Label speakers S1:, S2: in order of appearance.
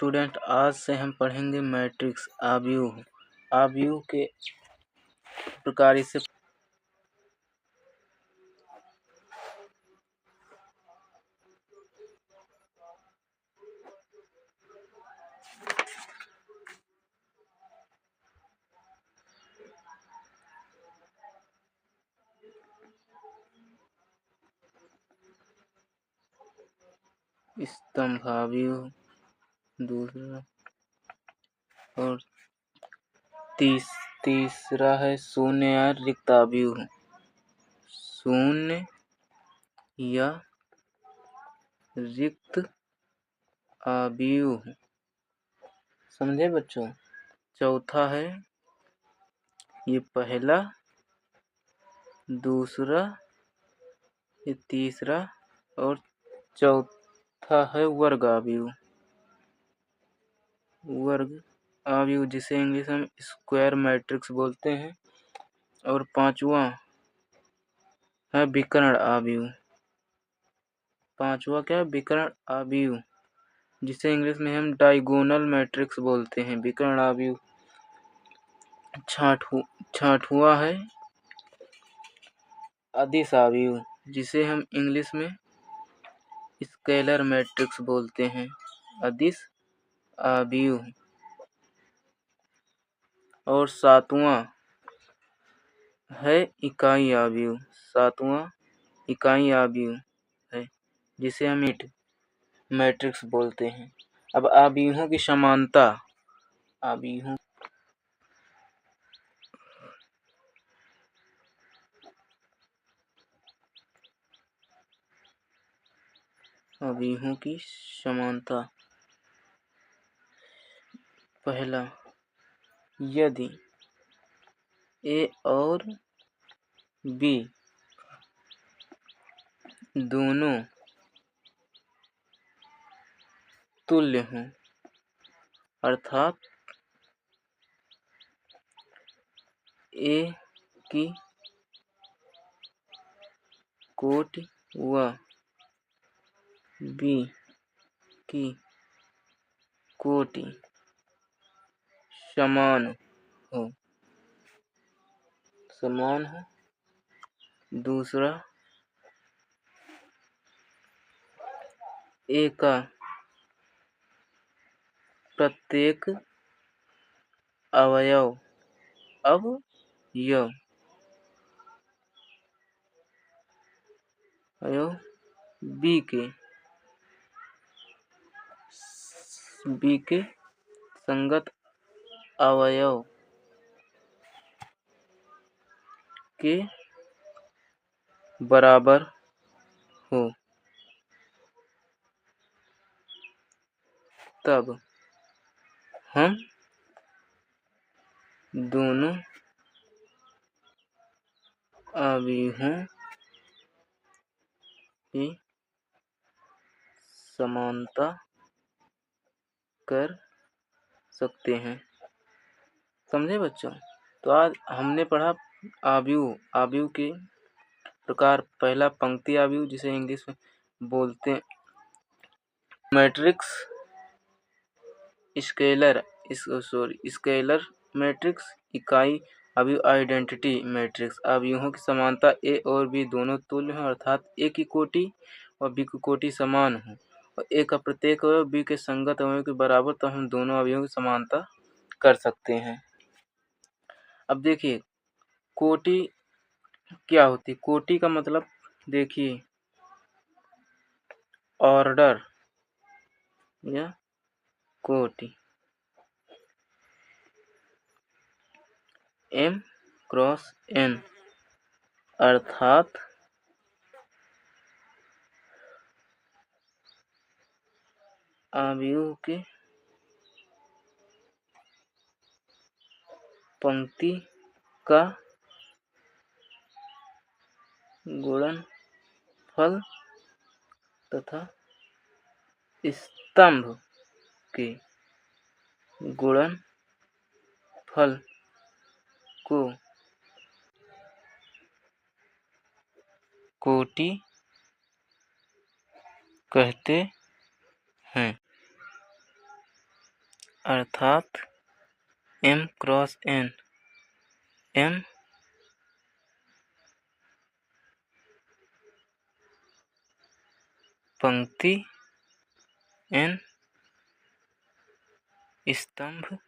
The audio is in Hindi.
S1: स्टूडेंट, आज से हम पढ़ेंगे मैट्रिक्स आव्यूह के प्रकार। इससे स्तंभाव्यूह, दूसरा और तीसरा है शून्य या रिक्ताव्यूह। शून्य या रिक्त आव्यूह, समझे बच्चों। चौथा है ये पहला, दूसरा, ये तीसरा और चौथा है वर्ग आव्यूह, जिसे इंग्लिश में स्क्वायर मैट्रिक्स बोलते हैं। और पांचवा है विकर्ण आव्यूह, जिसे इंग्लिश में हम डायगोनल मैट्रिक्स बोलते हैं, विकर्ण आव्यूह। छठवां है अदिश आव्यूह, जिसे हम इंग्लिश में स्केलर मैट्रिक्स बोलते हैं, अदिश आव्यूह। और सातवां है इकाई आव्यूह है, जिसे हम मैट्रिक्स बोलते हैं। अब आव्यूहों की समानता, आव्यूहों की समानता। पहला, यदि ए और बी दोनों तुल्य हों, अर्थात ए की कोटि व बी की कोटि समान हो। दूसरा, ए का प्रत्येक अवयव बी के संगत अवयव के बराबर हो, तब हम दोनों आव्यूहों की समानता कर सकते हैं। समझे बच्चों। तो आज हमने पढ़ा आव्यूह के प्रकार। पहला पंक्ति आव्यूह, जिसे इंग्लिश में बोलते हैं मैट्रिक्स स्केलर मैट्रिक्स। इकाई आव्यूह आइडेंटिटी मैट्रिक्स। आव्यूहों की समानता, ए और बी दोनों तुल्य हैं, अर्थात ए की कोटि और बी की कोटि समान हो, और ए का प्रत्येक अवयव बी के संगत अवयव के बराबर, तो हम दोनों अवयवों की समानता कर सकते हैं। अब देखिए कोटि क्या होती है। कोटि का मतलब देखिए ऑर्डर या कोटि, m क्रॉस n, अर्थात आव्यूह के पंक्ति का गुणनफल तथा स्तंभ के गुणनफल को कोटि कहते हैं। अर्थात m क्रॉस n। m पंक्ति, n स्तंभ